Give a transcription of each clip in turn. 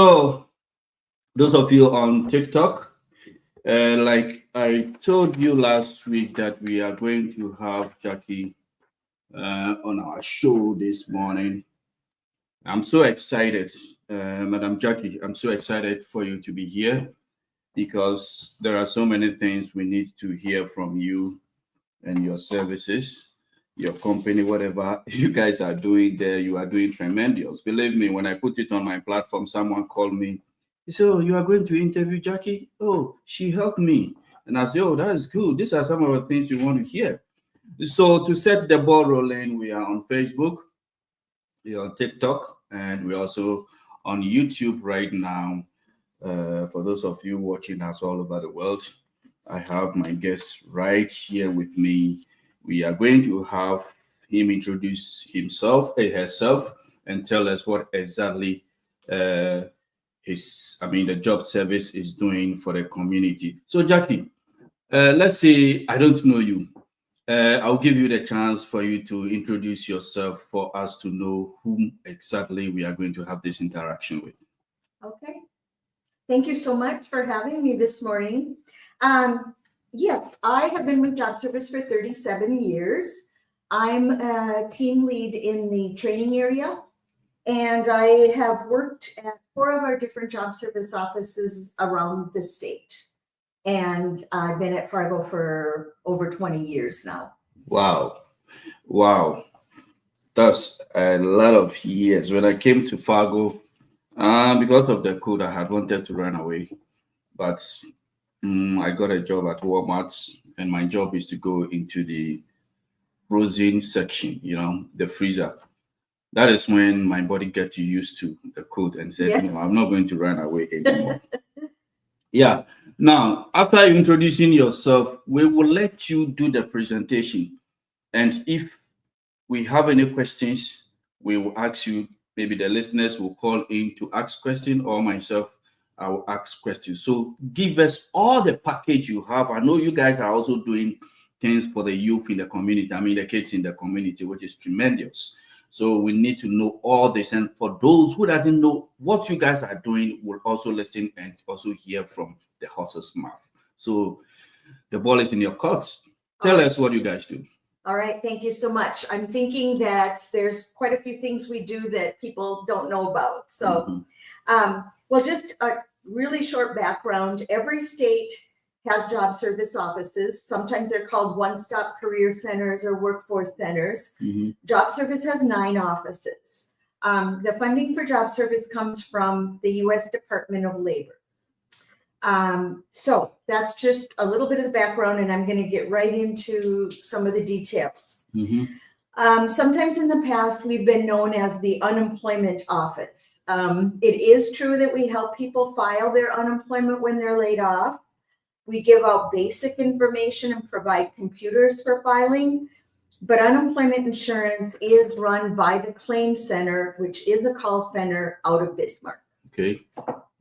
So, those of you on TikTok, like I told you last week that we are going to have Jackie on our show this morning. I'm so excited, Madam Jackie. I'm so excited for you to be here because there are so many things we need to hear from you and your services, your company, whatever you guys are doing there. You are doing tremendous. Believe me, when I put it on my platform, someone called me. He said, "Oh, you are going to interview Jackie? Oh, she helped me." And I said, "Oh, that's good. These are some of the things you want to hear." So to set the ball rolling, we are on Facebook, we are on TikTok, and we're also on YouTube right now. For those of you watching us all over the world, I have my guest right here with me. We are going to have him introduce himself, herself, and tell us what exactly uh, the job service is doing for the community. So, Jackie, let's say I don't know you. I'll give you the chance for you to introduce yourself for us to know whom exactly we are going to have this interaction with. Okay. Thank you so much for having me this morning. Um, yes, I have been with Job Service for 37 years. I'm a team lead in the training area, and I have worked at 4 of our different job service offices around the state. And I've been at Fargo for over 20 years now. Wow. Wow. That's a lot of years. When I came to Fargo, because of the code, I had wanted to run away. But I got a job at Walmart, and my job is to go into the frozen section, the freezer. That is when my body get used to the code and said, Yes. "No, I'm not going to run away anymore." Yeah. Now, after introducing yourself, we will let you do the presentation. And if we have any questions, we will ask you. Maybe the listeners will call in to ask questions, or myself, I will ask questions. So give us all the package you have. I know you guys are also doing things for the youth in the community. I mean, the kids in the community, which is tremendous. So we need to know all this. And for those who doesn't know what you guys are doing, will also listen and also hear from the horse's mouth. So the ball is in your court. Tell us what you guys do. All right, thank you so much. I'm thinking that there's quite a few things we do that people don't know about. So, well, just a really short background. Every state has job service offices. Sometimes they're called one-stop career centers or workforce centers. Job service has 9 offices. The funding for job service comes from the U.S. Department of Labor. So that's just a little bit of the background, and I'm going to get right into some of the details. Sometimes in the past, we've been known as the unemployment office. It is true that we help people file their unemployment when they're laid off. We give out basic information and provide computers for filing, but unemployment insurance is run by the claim center, which is a call center out of Bismarck. Okay.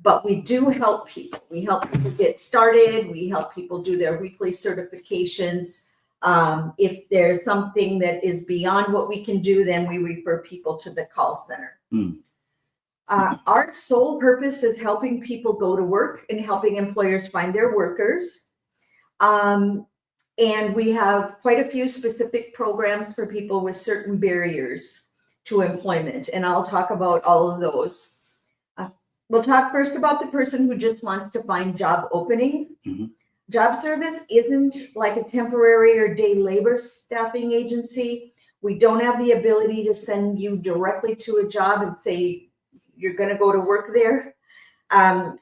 But we do help people. We help people get started. We help people do their weekly certifications. If there's something that is beyond what we can do, then we refer people to the call center. Our sole purpose is helping people go to work and helping employers find their workers. And we have quite a few specific programs for people with certain barriers to employment. And I'll talk about all of those. We'll talk first about the person who just wants to find job openings. Job service isn't like a temporary or day labor staffing agency. We don't have the ability to send you directly to a job and say, you're going to go to work there.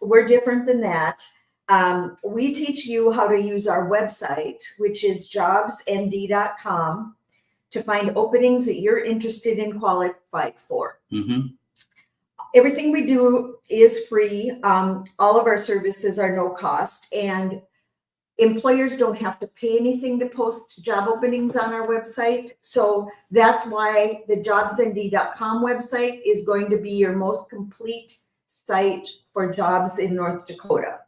We're different than that. We teach you how to use our website, which is jobsnd.com, to find openings that you're interested in, qualified for. Everything we do is free. All of our services are no cost, and employers don't have to pay anything to post job openings on our website. So that's why the jobsnd.com website is going to be your most complete site for jobs in North Dakota.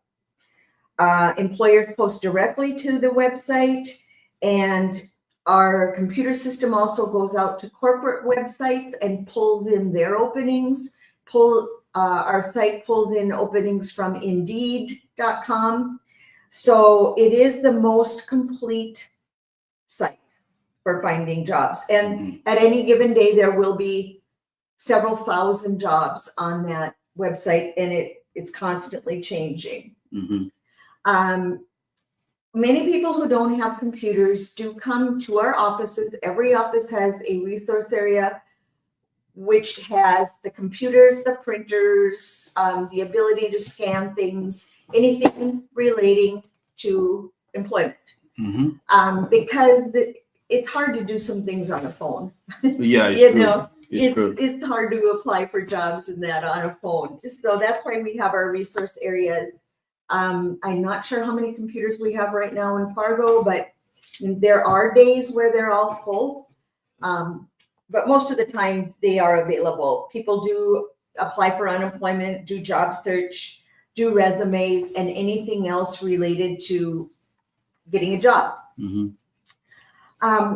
Employers post directly to the website, and our computer system also goes out to corporate websites and pulls in their openings, Our site pulls in openings from Indeed.com. So it is the most complete site for finding jobs. And at any given day, there will be several thousand jobs on that website, and it's constantly changing. Many people who don't have computers do come to our offices. Every office has a resource area which has the computers, the printers, the ability to scan things, anything relating to employment. Because it's hard to do some things on a phone. Yeah, it's You true. know, It's true. it's hard to apply for jobs and that on a phone. So that's why we have our resource areas. I'm not sure how many computers we have right now in Fargo, but there are days where they're all full. But most of the time they are available. People do apply for unemployment, do job search, do resumes, and anything else related to getting a job.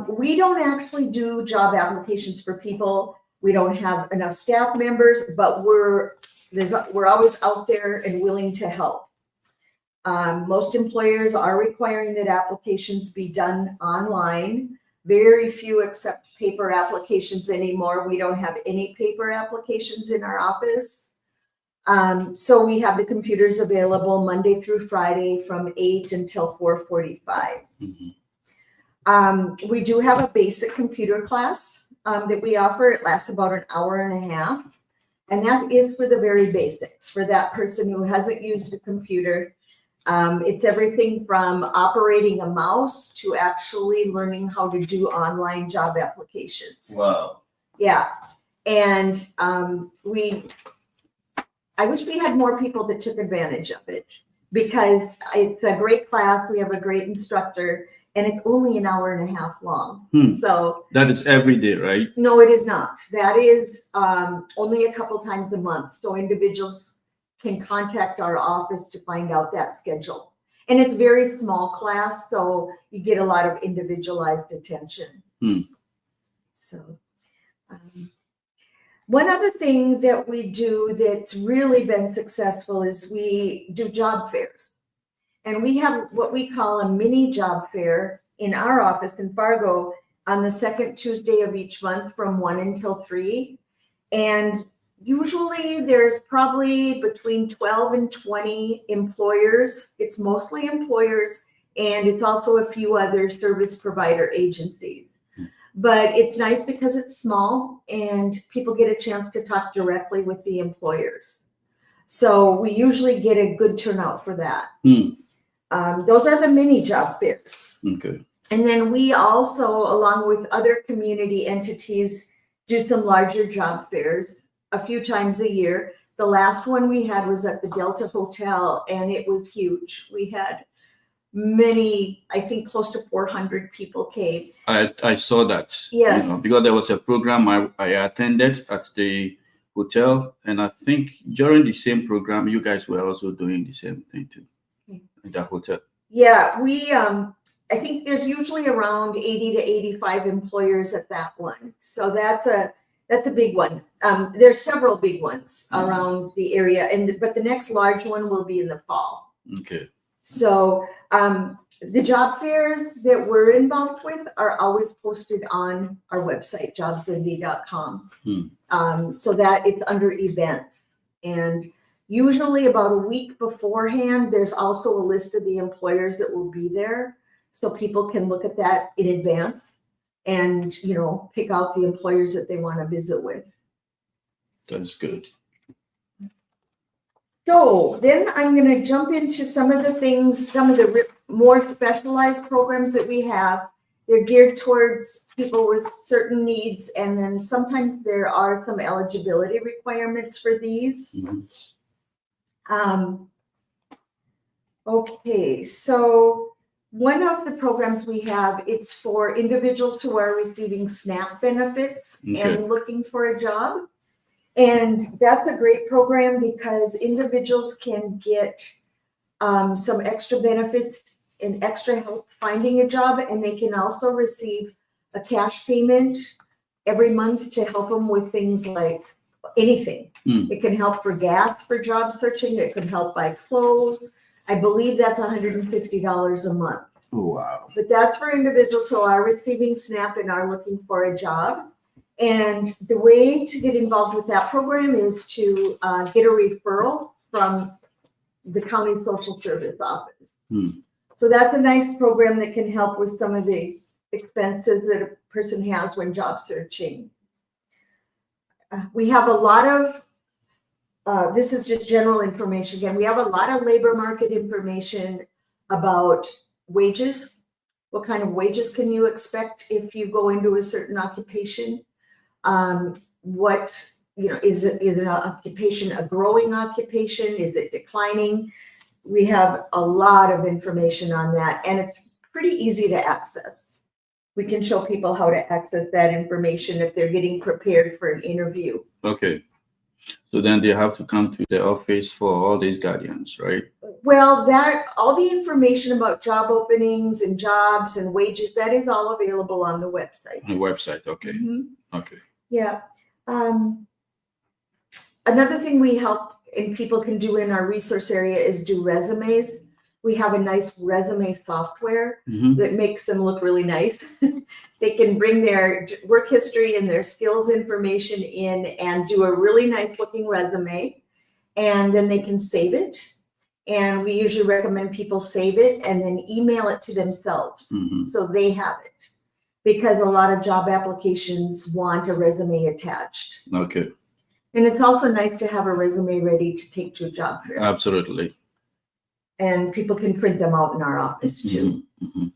We don't actually do job applications for people. We don't have enough staff members, but we're always out there and willing to help. Most employers are requiring that applications be done online. Very few accept paper applications anymore. We don't have any paper applications in our office. So we have the computers available Monday through Friday from 8 until 4:45. We do have a basic computer class that we offer. It lasts about an hour and a half. And that is for the very basics, for that person who hasn't used a computer. It's everything from operating a mouse to actually learning how to do online job applications. Wow. Yeah. And I wish we had more people that took advantage of it, because it's a great class. We have a great instructor, and it's only an hour and a half long. So that is every day, right? No, it is not. That is only a couple times a month. So individuals can contact our office to find out that schedule. And it's a very small class, so you get a lot of individualized attention. So one other thing that we do that's really been successful is we do job fairs. And we have what we call a mini job fair in our office in Fargo on the second Tuesday of each month from 1 until 3. And usually there's probably between 12 and 20 employers. It's mostly employers, and it's also a few other service provider agencies. But it's nice because it's small and people get a chance to talk directly with the employers. So we usually get a good turnout for that. Those are the mini job fairs. Okay. And then we also, along with other community entities, do some larger job fairs a few times a year. The last one we had was at the Delta Hotel, and it was huge. We had many, I think close to 400 people came. I saw that. Yes. Because there was a program I attended at the hotel, and I think during the same program, you guys were also doing the same thing too in that hotel. Yeah, we I think there's usually around 80 to 85 employers at that one. So that's a big one. There's several big ones around the area, but the next large one will be in the fall. Okay. So the job fairs that we're involved with are always posted on our website, jobsindy.com. So that it's under events. And usually about a week beforehand, there's also a list of the employers that will be there. So people can look at that in advance and, pick out the employers that they want to visit with. That's good. So then I'm going to jump into some of the more specialized programs that we have. They're geared towards people with certain needs, and then sometimes there are some eligibility requirements for these. Okay, so one of the programs we have, it's for individuals who are receiving SNAP benefits and looking for a job. And that's a great program because individuals can get some extra benefits and extra help finding a job, and they can also receive a cash payment every month to help them with things like anything. Hmm. It can help for gas for job searching. It can help buy clothes. I believe that's $150 a month. Wow. But that's for individuals who are receiving SNAP and are looking for a job. And the way to get involved with that program is to get a referral from the county social service office. Hmm. So that's a nice program that can help with some of the expenses that a person has when job searching. We have a lot of, this is just general information again, we have a lot of labor market information about wages. What kind of wages can you expect if you go into a certain occupation? What, is an occupation a growing occupation? Is it declining? We have a lot of information on that, and it's pretty easy to access. We can show people how to access that information if they're getting prepared for an interview. Okay. So then they have to come to the office for all these guardians, right? Well, that all the information about job openings and jobs and wages, that is all available on the website. The website. Okay. Mhm. Okay. Yeah. Another thing we help and people can do in our resource area is do resumes. We have a nice resume software Mhm. that makes them look really nice. They can bring their work history and their skills information in and do a really nice looking resume. And then they can save it. And we usually recommend people save it and then email it to themselves Mhm. so they have it. Because a lot of job applications want a resume attached. Okay. And it's also nice to have a resume ready to take to a job fair. Absolutely. And people can print them out in our office too. Mhm. Mhm.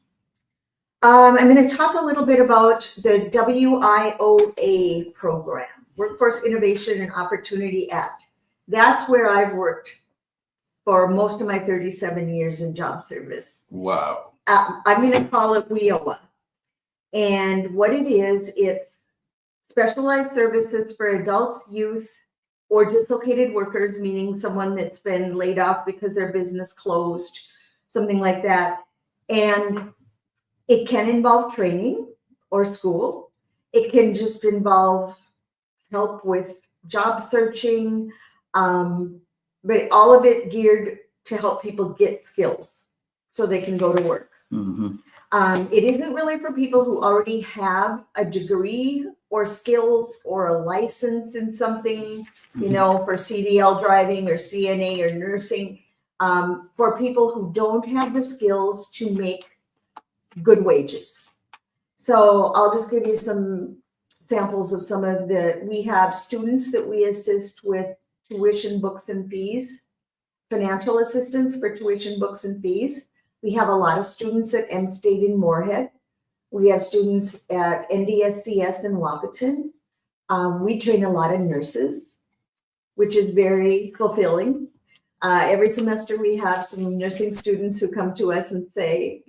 I'm going to talk a little bit about the WIOA program, Workforce Innovation and Opportunity Act. That's where I've worked for most of my 37 years in job service. Wow. I'm going to call it WIOA. And what it is, it's specialized services for adults, youth, or dislocated workers, meaning someone that's been laid off because their business closed, something like that. And it can involve training or school. It can just involve help with job searching, but all of it geared to help people get skills so they can go to work. Mhm. It isn't really for people who already have a degree or skills or a license in something, for CDL driving or CNA or nursing, for people who don't have the skills to make good wages. So I'll just give you some samples of we have students that we assist with tuition, books, and fees, financial assistance for tuition, books, and fees. We have a lot of students at M State in Moorhead. We have students at NDSCS in Wapaton. We train a lot of nurses, which is very fulfilling. Every semester we have some nursing students who come to us and say,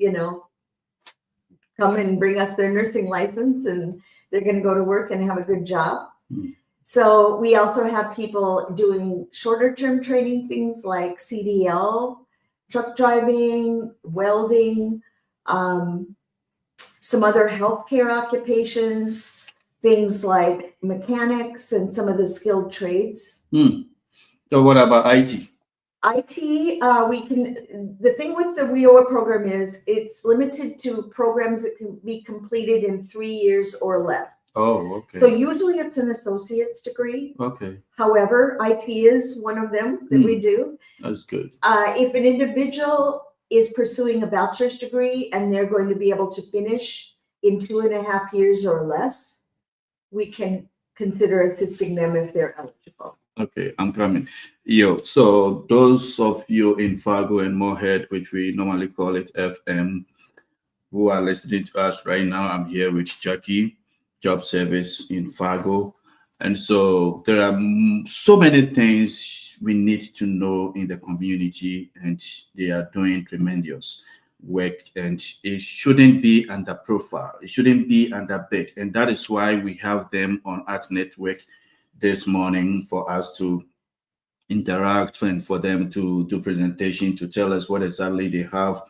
come and bring us their nursing license and they're going to go to work and have a good job. Mm. So we also have people doing shorter term training, things like CDL, truck driving, welding, some other healthcare occupations, things like mechanics and some of the skilled trades. So what about IT? IT, the thing with the WIOA program is it's limited to programs that can be completed in 3 years or less. Oh, okay. So usually it's an associate's degree. Okay. However, IT is one of them that we do. That's good. If an individual is pursuing a bachelor's degree and they're going to be able to finish in 2.5 years or less, we can consider assisting them if they're eligible. Okay, I'm coming. So those of you in Fargo and Moorhead, which we normally call it FM, who are listening to us right now, I'm here with Jaci, Job Service in Fargo. And so there are so many things we need to know in the community, and they are doing tremendous work, and it shouldn't be under profile. It shouldn't be under bed. And that is why we have them on Art Network this morning for us to interact and for them to do presentation to tell us what exactly they have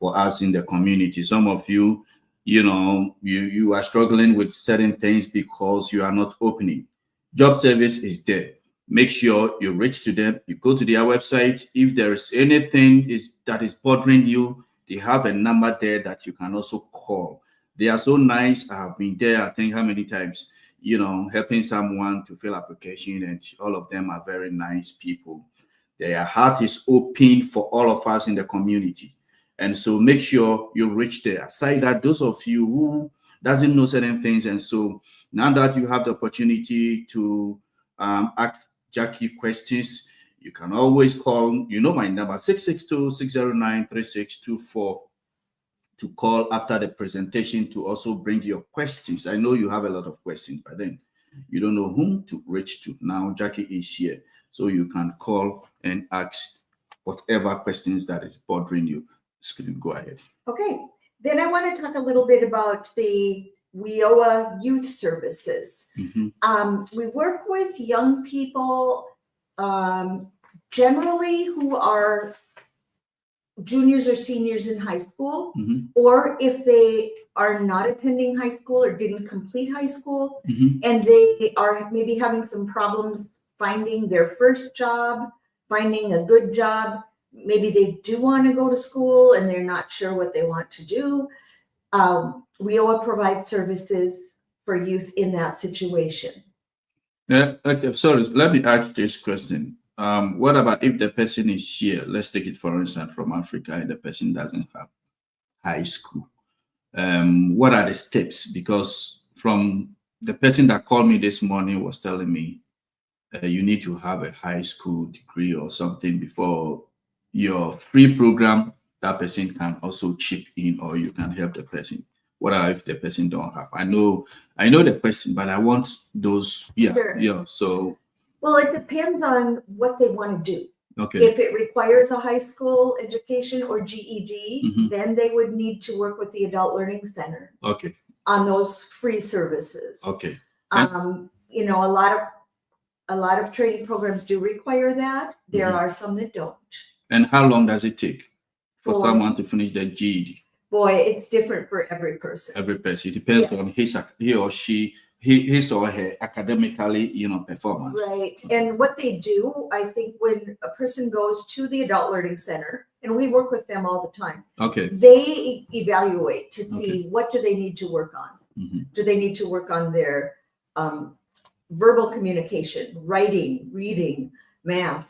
for us in the community. Some of you, you are struggling with certain things because you are not opening. Job Service is there. make sure you reach to them. You go to their website. If there is anything that is bothering you, they have a number there that you can also call. They are so nice. I have been there, I think, how many times, helping someone to fill application, and all of them are very nice people. Their heart is open for all of us in the community. And so make sure you reach there. Aside that, those of you who doesn't know certain things, and so now that you have the opportunity to ask Jaci questions, you can always call, my number, 662-609-3624, to call after the presentation to also bring your questions. I know you have a lot of questions, but then you don't know whom to reach to. Now Jaci is here, so you can call and ask whatever questions that is bothering you. Go ahead. Okay, then I want to talk a little bit about the WIOA youth services. We work with young people, generally who are juniors or seniors in high school, or if they are not attending high school or didn't complete high school, and they are maybe having some problems finding their first job, finding a good job. Maybe they do want to go to school and they're not sure what they want to do. WIOA provides services for youth in that situation. Okay, sorry, let me ask this question. What about if the person is here? Let's take it, for instance, from Africa, and the person doesn't have high school. What are the steps? Because from the person that called me this morning was telling me you need to have a high school degree or something before your free program. That person can also chip in, or you can help the person. What if the person don't have? I know the question, but I want those. Yeah, sure. Yeah. So, well, it depends on what they want to do. Okay. If it requires a high school education or GED, then they would need to work with the Adult Learning Center. Okay. On those free services. Okay. A lot of training programs do require that. There are some that don't. And how long does it take for someone to finish their GED? Boy, it's different for every person. Every person. It depends on his or her academically, performance. Right. And what they do, I think, when a person goes to the Adult Learning Center, and we work with them all the time. Okay. They evaluate to see what do they need to work on. Do they need to work on their verbal communication, writing, reading, math?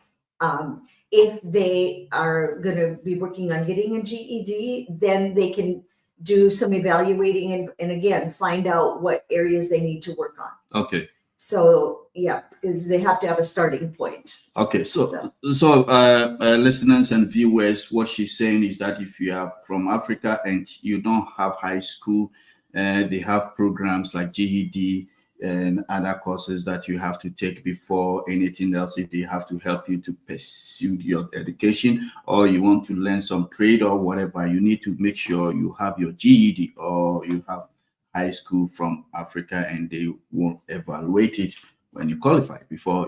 If they are going to be working on getting a GED, then they can do some evaluating and again, find out what areas they need to work on. Okay. So, yeah, because they have to have a starting point. Okay. So listeners and viewers, what she's saying is that if you are from Africa and you don't have high school, they have programs like GED and other courses that you have to take before anything else. If they have to help you to pursue your education, or you want to learn some trade or whatever, you need to make sure you have your GED or you have high school from Africa, and they won't evaluate it when you qualify before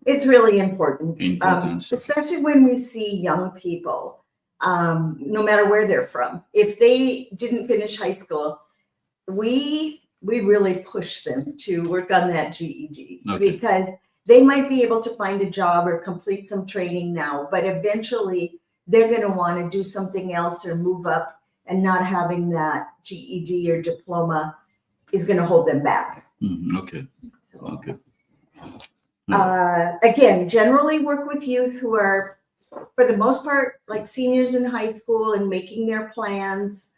It's really important. Especially when we see young people, no matter where they're from. If they didn't finish high school, we really push them to work on that GED because they might be able to find a job or complete some training now, but eventually they're going to want to do something else or move up, and not having that GED or diploma is going to hold them back. Okay. Okay. Again, generally work with youth who are, for the most part, like seniors in high school and making their plans.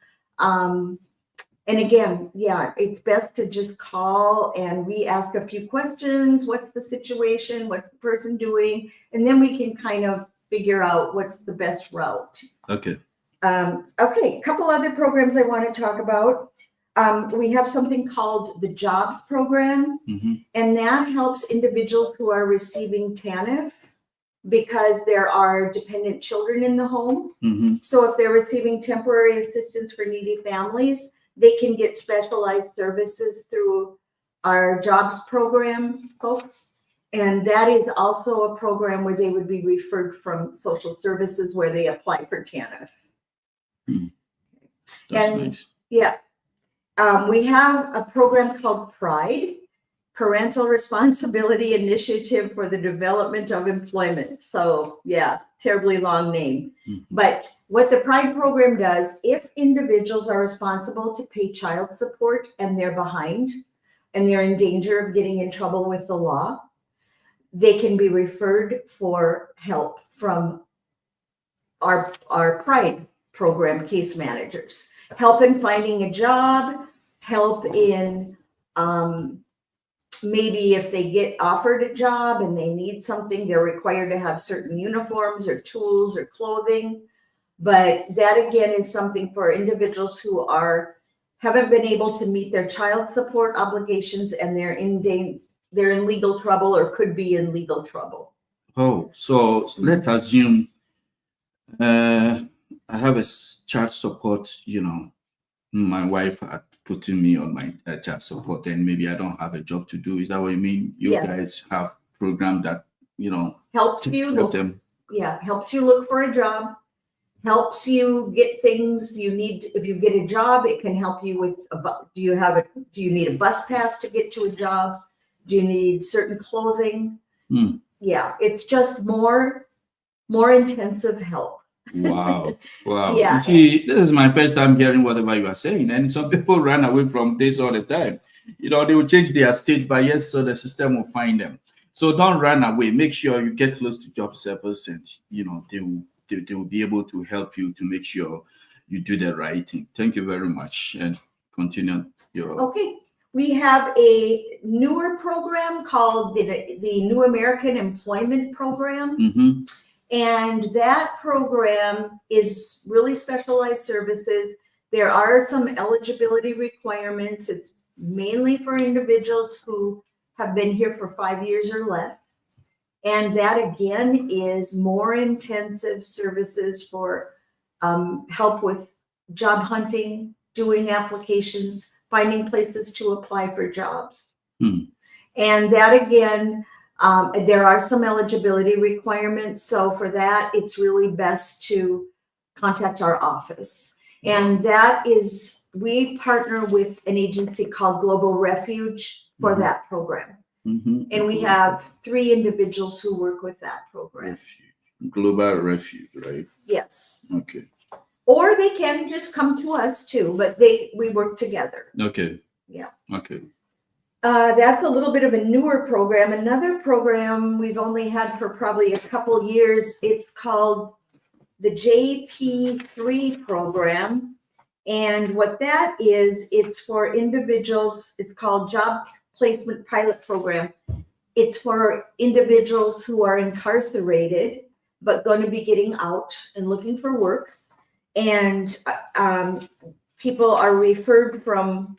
And again, it's best to just call and we ask a few questions. What's the situation? What's the person doing? And then we can kind of figure out what's the best route. Okay. Okay, a couple other programs I want to talk about. We have something called the Jobs Program, and that helps individuals who are receiving TANF because there are dependent children in the home. So if they're receiving temporary assistance for needy families, they can get specialized services through our Jobs Program folks. And that is also a program where they would be referred from social services where they apply for TANF. That's nice. We have a program called Pride, Parental Responsibility Initiative for the Development of Employment. So yeah, terribly long name. But what the Pride program does, if individuals are responsible to pay child support and they're behind and they're in danger of getting in trouble with the law, they can be referred for help from our Pride program case managers. Help in finding a job, help in maybe if they get offered a job and they need something, they're required to have certain uniforms or tools or clothing. But that again is something for individuals who haven't been able to meet their child support obligations and they're in legal trouble or could be in legal trouble. Oh, so let's assume I have a child support, my wife had putting me on my child support and maybe I don't have a job to do. Is that what you mean? You Yes. guys have program that, helps to you help look, them. helps you look for a job, helps you get things you need. If you get a job, it can help you with do you need a bus pass to get to a job? Do you need certain clothing? Yeah, it's just more intensive help. Wow. Yeah. You see, this is my first time hearing whatever you are saying. And some people run away from this all the time. They will change their state, but yes, so the system will find them. So don't run away. Make sure you get close to job service and, they will be able to help you to make sure you do the right thing. Thank you very much. And continue your... Okay. We have a newer program called the New American Employment Program. And that program is really specialized services. There are some eligibility requirements. It's mainly for individuals who have been here for 5 years or less. And that again is more intensive services for help with job hunting, doing applications, finding places to apply for jobs. And that again, there are some eligibility requirements. So for that, it's really best to contact our office. And that is, we partner with an agency called Global Refuge for that program. And we have 3 individuals who work with that program. Global Refuge, right? Yes. Okay. Or they can just come to us too, but we work together. Okay. Yeah. Okay. That's a little bit of a newer program. Another program we've only had for probably a couple years, it's called the JP3 program. And what that is, it's for individuals, it's called Job Placement Pilot Program. It's for individuals who are incarcerated, but going to be getting out and looking for work. And people are referred from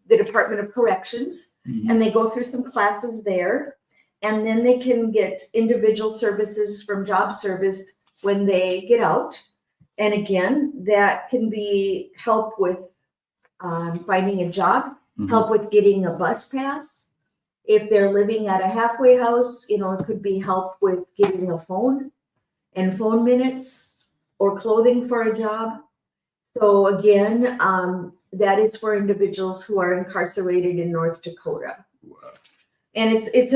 the Department of Corrections, and they go through some classes there, and then they can get individual services from job service when they get out. And again, that can be help with finding a job, help with getting a bus pass. If they're living at a halfway house, it could be help with getting a phone and phone minutes or clothing for a job. So again, that is for individuals who are incarcerated in North Dakota. Wow. And it's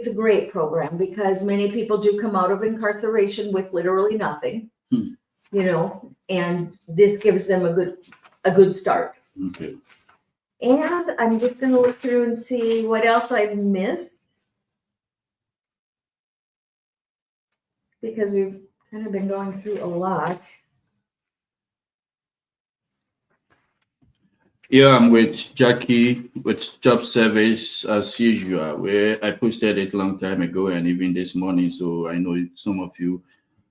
a great program because many people do come out of incarceration with literally nothing, and this gives them a good start. Okay. And I'm just going to look through and see what else I've missed, because we've kind of been going through a lot. Yeah, I'm with Jaci with Job Service as usual, where I posted it a long time ago and even this morning. So I know some of you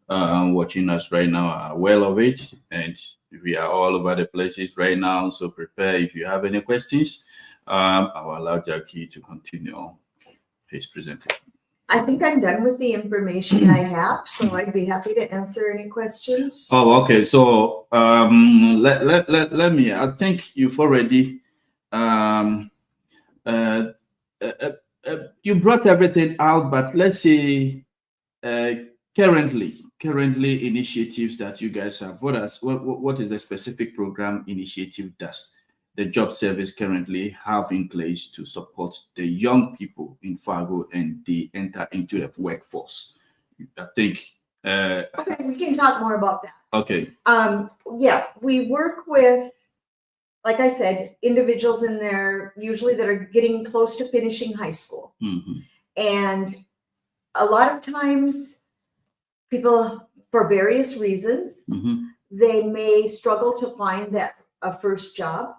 watching us right now are well of it, and we are all over the places right now. So prepare if you have any questions. I will allow Jaci to continue his presentation. I think I'm done with the information I have, so I'd be happy to answer any questions. Oh, okay. So let me. I think you've already you brought everything out, but let's say currently initiatives that you guys have. What is the specific program initiative the job service currently have in place to support the young people in Fargo and they enter into the workforce? I think. Okay, we can talk more about that. Okay. Yeah, we work with, like I said, individuals in there usually that are getting close to finishing high school. Mhm. And a lot of times people, for various reasons, Mhm. they may struggle to find a first job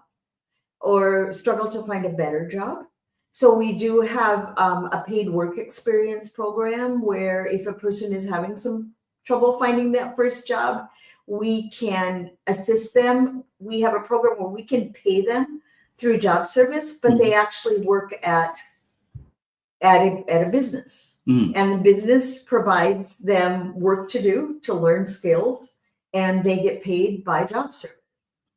or struggle to find a better job. So we do have a paid work experience program where if a person is having some trouble finding that first job, we can assist them. We have a program where we can pay them through job service, but they actually work at a business. Mhm. And the business provides them work to do, to learn skills, and they get paid by job service.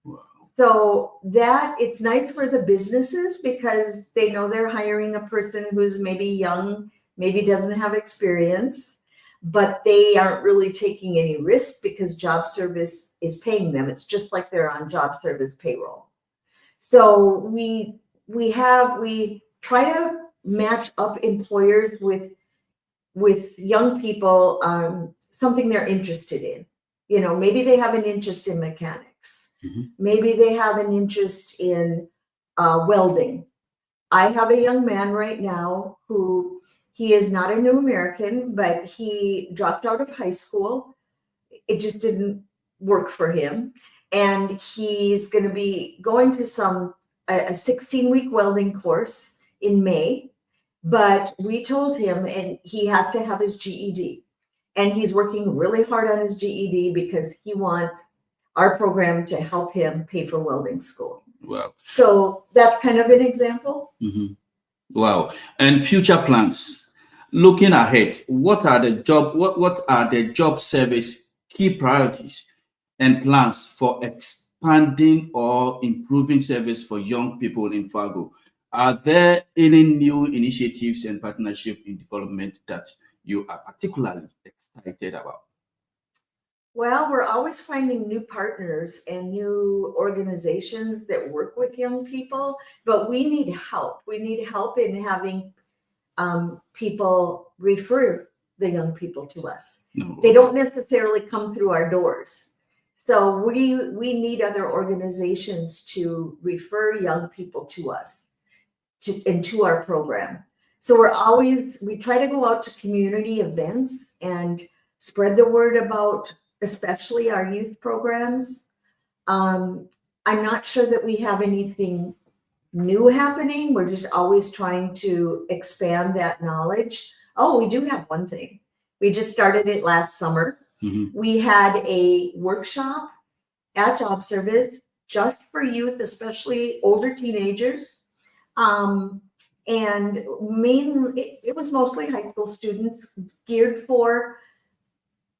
Wow. So that it's nice for the businesses because they know they're hiring a person who's maybe young, maybe doesn't have experience, but they aren't really taking any risk because job service is paying them. It's just like they're on job service payroll. So we try to match up employers with young people something they're interested in. You know, maybe they have an interest in mechanics. Mhm. Maybe they have an interest in welding. I have a young man right now who he is not a new American, but he dropped out of high school. It just didn't work for him. And he's going to be going to a 16-week welding course in May. But we told him, and he has to have his GED. And he's working really hard on his GED because he wants our program to help him pay for welding school. Wow. So that's kind of an example. Mhm. Wow. And future plans. Looking ahead, what are the job service key priorities and plans for expanding or improving service for young people in Fargo? Are there any new initiatives and partnership in development that you are particularly excited about? Well, we're always finding new partners and new organizations that work with young people, but we need help. We need help in having people refer the young people to us. No. They don't necessarily come through our doors. So we need other organizations to refer young people to us into our program. So we try to go out to community events and spread the word about especially our youth programs. I'm not sure that we have anything new happening. We're just always trying to expand that knowledge. Oh, we do have one thing. We just started it last summer. Mhm. We had a workshop at Job Service just for youth, especially older teenagers. And mainly, it was mostly high school students geared for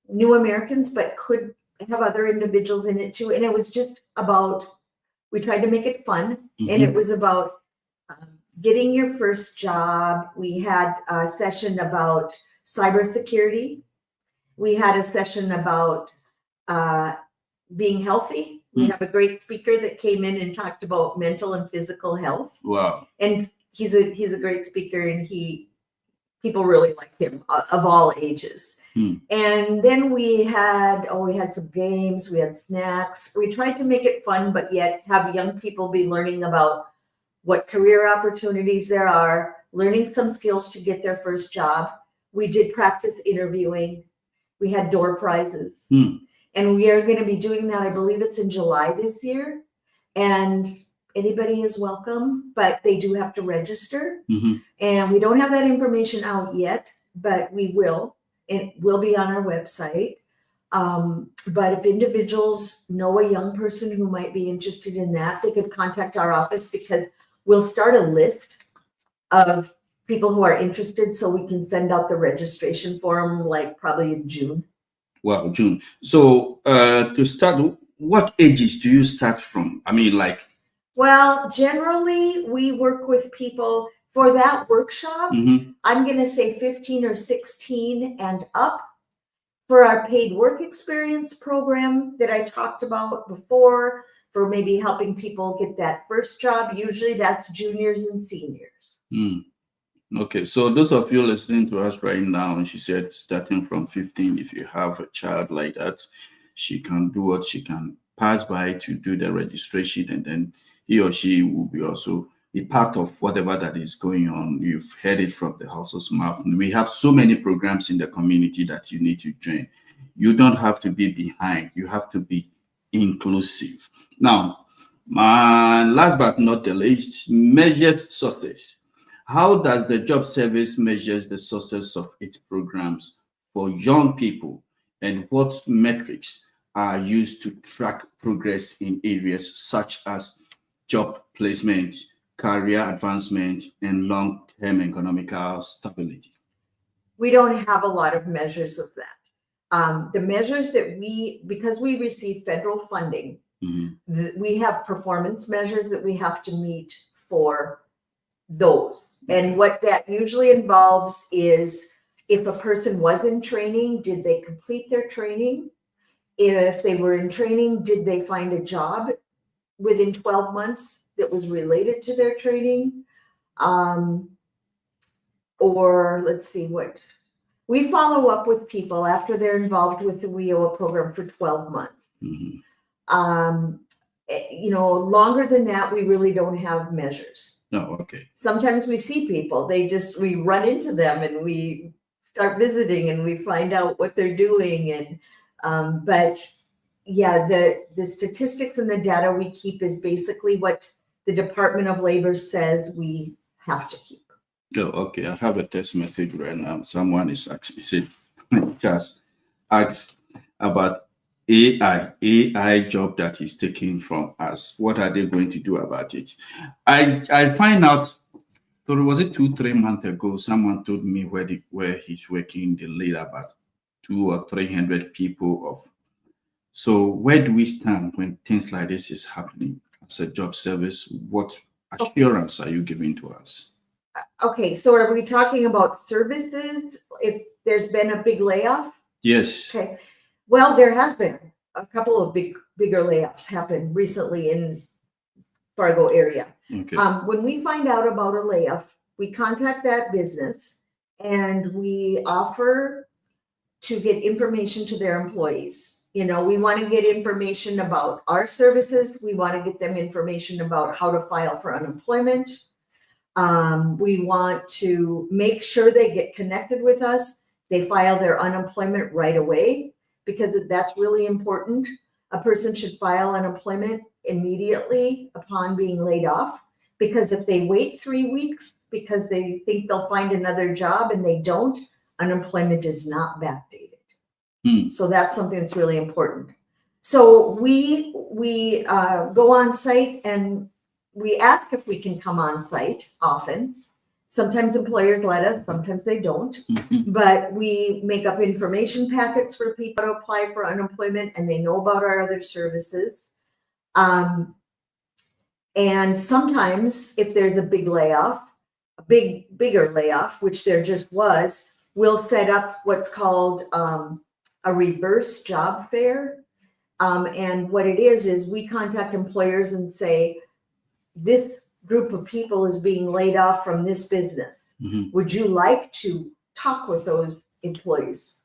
new Americans, but could have other individuals in it too. And it was just about, we tried to make it fun, and it was about getting your first job. We had a session about cybersecurity. We had a session about being healthy. We have a great speaker that came in and talked about mental and physical health. Wow. And he's a great speaker, and people really like him of all ages. And then we had some games, we had snacks. We tried to make it fun, but yet have young people be learning about what career opportunities there are, learning some skills to get their first job. We did practice interviewing. We had door prizes. And we are going to be doing that. I believe it's in July this year. And anybody is welcome, but they do have to register. And we don't have that information out yet, but we will. It will be on our website. But if individuals know a young person who might be interested in that, they could contact our office because we'll start a list of people who are interested so we can send out the registration form like probably in June. Wow, June. So to start, what ages do you start from? I mean, like. Well, generally we work with people for that workshop. I'm going to say 15 or 16 and up. For our paid work experience program that I talked about before, for maybe helping people get that first job. Usually that's juniors and seniors. Okay, so those of you listening to us right now, and she said starting from 15, if you have a child like that, she can do what she can pass by to do the registration, and then he or she will be also be part of whatever that is going on. You've heard it from the horse's mouth. We have so many programs in the community that you need to join. You don't have to be behind, you have to be inclusive. Now, my last but not the least, measures success. How does the job service measures the success of its programs for young people, and what metrics are used to track progress in areas such as job placement, career advancement, and long-term economical stability? We don't have a lot of measures of that. The measures that because we receive federal funding, we have performance measures that we have to meet for those. And what that usually involves is, if a person was in training, did they complete their training? If they were in training, did they find a job within 12 months that was related to their training? Or let's see, what we follow up with people after they're involved with the WIOA program for 12 months. Longer than that, we really don't have measures. Oh, okay. Sometimes we see people, we run into them and we start visiting and we find out what they're doing. And, but yeah, the statistics and the data we keep is basically what the Department of Labor says we have to keep. Oh, okay. I have a text message right now. Someone is asking, just asked about AI job that is taken from us. What are they going to do about it? I find out, was it 2-3 months ago, someone told me where he's working, the lead about 200 or 300 people of. So where do we stand when things like this is happening as a job service? What assurance are you giving to us? Okay, so are we talking about services if there's been a big layoff? Yes. Okay. Well, there has been a couple of bigger layoffs happen recently in Fargo area. Okay. When we find out about a layoff, we contact that business and we offer to get information to their employees. We want to get information about our services. We want to get them information about how to file for unemployment. We want to make sure they get connected with us. They file their unemployment right away, because that's really important. A person should file unemployment immediately upon being laid off, because if they wait 3 weeks because they think they'll find another job and they don't, unemployment is not backdated. So that's something that's really important. So we go on site and we ask if we can come on site often. Sometimes employers let us, sometimes they don't. But we make up information packets for people to apply for unemployment, and they know about our other services. And sometimes if there's a big layoff, bigger layoff, which there just was, we'll set up what's called a reverse job fair. And what it is we contact employers and say, this group of people is being laid off from this business. Would you like to talk with those employees?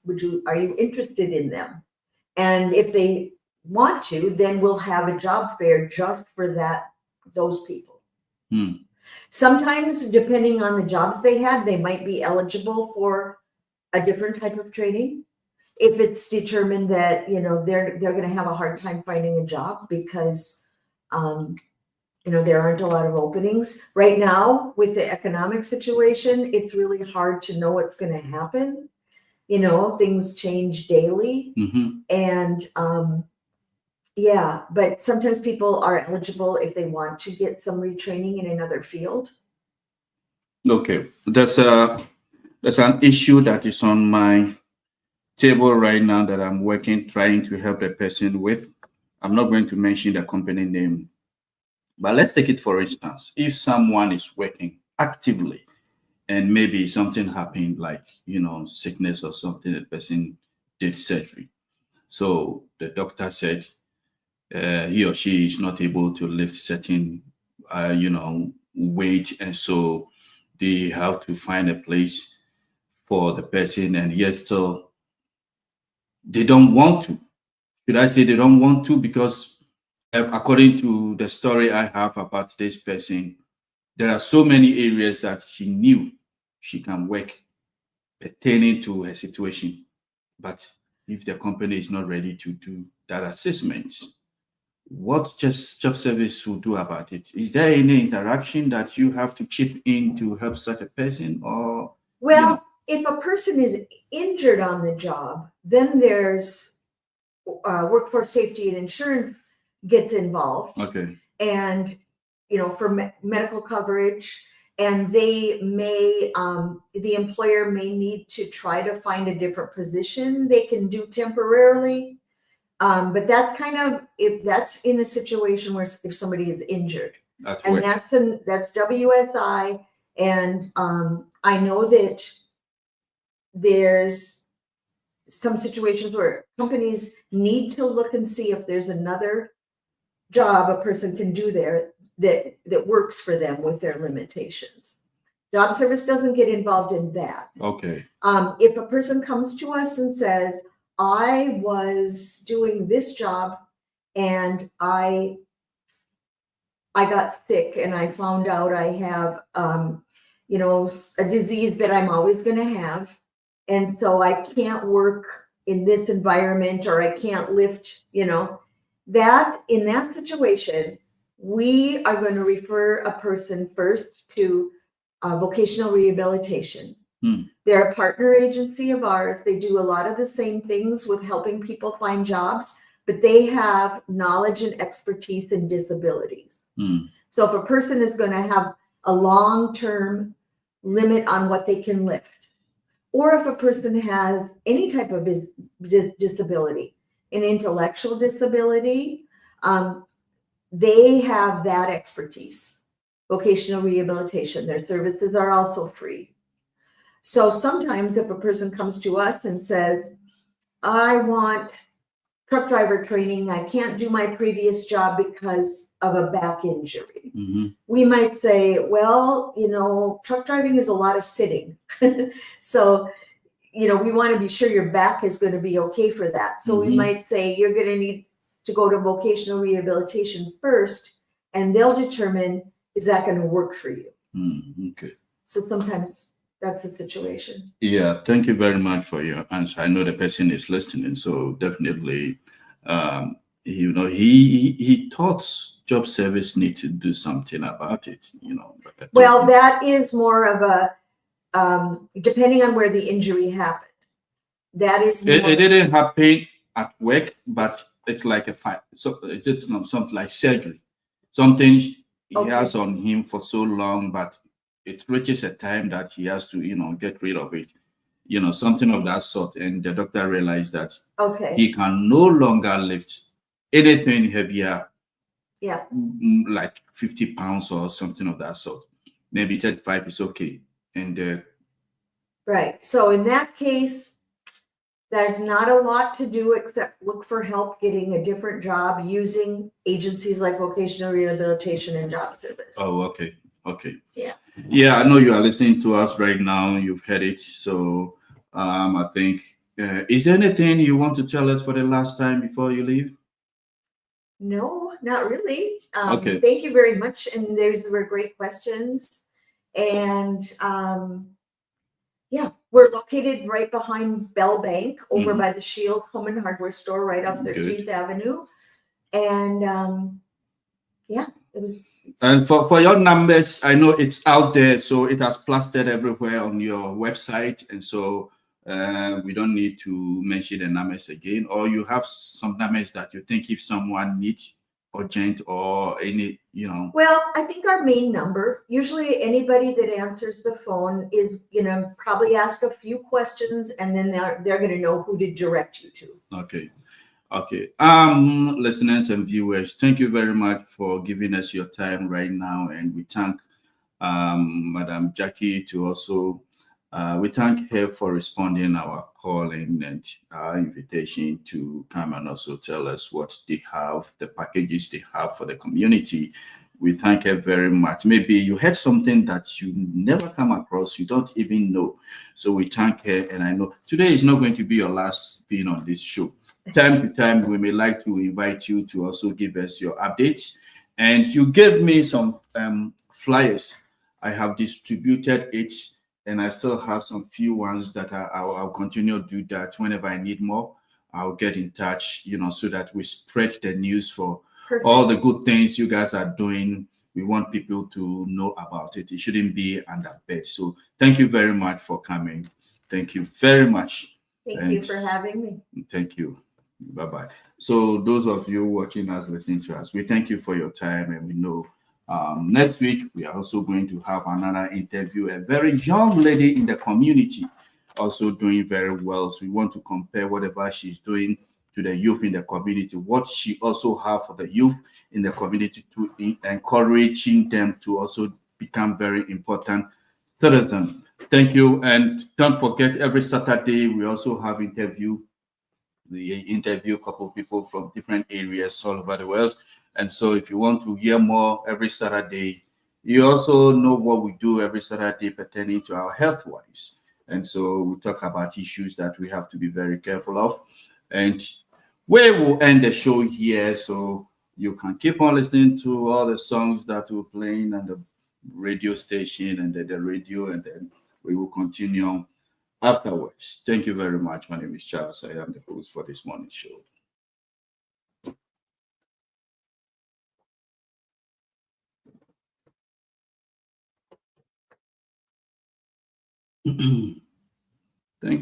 Are you interested in them? And if they want to, then we'll have a job fair just for those people. Sometimes, depending on the jobs they had, they might be eligible for a different type of training. If it's determined that, they're going to have a hard time finding a job because, there aren't a lot of openings right now with the economic situation. It's really hard to know what's going to happen. Things change daily. And, but sometimes people are eligible if they want to get some retraining in another field. Okay, that's an issue that is on my table right now that I'm trying to help a person with. I'm not going to mention the company name, but let's take it for instance. If someone is working actively and maybe something happened, like, sickness or something, the person did surgery. So the doctor said, he or she is not able to lift certain, weight, and so they have to find a place for the person, and yet still they don't want to. Should I say they don't want to? Because according to the story I have about this person, there are so many areas that she knew she can work pertaining to her situation. But if the company is not ready to do that assessment, what just job service will do about it? Is there any interaction that you have to chip in to help such a person, or Well, if a person is injured on the job, then there's workforce safety and insurance gets involved, okay, and for medical coverage, and they may the employer may need to try to find a different position they can do temporarily, but that's kind of, if that's in a situation where if somebody is injured, at and work? that's WSI, and I know that there's some situations where companies need to look and see if there's another job a person can do there that works for them with their limitations. Job service doesn't get involved in that. Okay. If a person comes to us and says, I was doing this job and I got sick and I found out I have, a disease that I'm always going to have. And so I can't work in this environment, or I can't lift, that in that situation, we are going to refer a person first to vocational rehabilitation. They're a partner agency of ours. They do a lot of the same things with helping people find jobs, but they have knowledge and expertise in disabilities. So if a person is going to have a long-term limit on what they can lift, or if a person has any type of disability, an intellectual disability, they have that expertise. Vocational rehabilitation, their services are also free. So sometimes if a person comes to us and says, I want truck driver training, I can't do my previous job because of a back injury. We might say, well, truck driving is a lot of sitting. So, we want to be sure your back is going to be okay for that. So we might say you're going to need to go to vocational rehabilitation first, and they'll determine, is that going to work for you? Okay. So sometimes that's the situation. Yeah, thank you very much for your answer. I know the person is listening, so definitely, he thought job service need to do something about it. Well, that is more of a depending on where the injury happened. That is it didn't happen at work, but it's like a fight. So it's not something like surgery. Something he has on him for so long, but it reaches a time that he has to, get rid of it. Something of that sort. And the doctor realized that he can no longer lift anything heavier. Yeah. Like 50 pounds or something of that sort. Maybe 35 is okay. And right. So in that case, there's not a lot to do except look for help getting a different job using agencies like vocational rehabilitation and job service. Oh, okay. Okay. Yeah. Yeah, I know you are listening to us right now. You've heard it. So I think, is there anything you want to tell us for the last time before you leave? No, not really. Okay. Thank you very much. And those were great questions. And yeah, we're located right behind Bell Bank, over by the Shields Home and Hardware Store, right off 13th Avenue. And yeah, it was. And for your numbers, I know it's out there, so it has plastered everywhere on your website, and so we don't need to mention the numbers again. Or you have some numbers that you think if someone needs urgent or any, Well, I think our main number, usually anybody that answers the phone is, probably ask a few questions, and then they're going to know who to direct you to. Okay. Okay. Listeners and viewers, thank you very much for giving us your time right now. And we thank Madam Jaci to also We thank her for responding our calling and our invitation to come and also tell us what they have, the packages they have for the community. We thank her very much. Maybe you heard something that you never come across, you don't even know. So we thank her, and I know today is not going to be your last being on this show. Time to time, we may like to invite you to also give us your updates. And you gave me some flyers. I have distributed it, and I still have some few ones that I'll continue to do that whenever I need more. I'll get in touch, so that we spread the news for all Perfect. the good things you guys are doing. We want people to know about it. It shouldn't be under bed. So thank you very much for coming. Thank you very much. Thank you And for having me. thank you. Bye bye. So, those of you watching us, listening to us, we thank you for your time. And we know next week we are also going to have another interview, a very young lady in the community, also doing very well. So, we want to compare whatever she's doing to the youth in the community, what she also have for the youth in the community to encouraging them to also become very important citizens. Thank you. And don't forget, every Saturday we also have interview. We interview a couple of people from different areas all over the world. And so if you want to hear more every Saturday, you also know what we do every Saturday pertaining to our health wise. And so we talk about issues that we have to be very careful of. And we will end the show here. So you can keep on listening to all the songs that we're playing on the radio station and the radio, and then we will continue afterwards. Thank you very much. My name is Charles. I am the host for this morning show.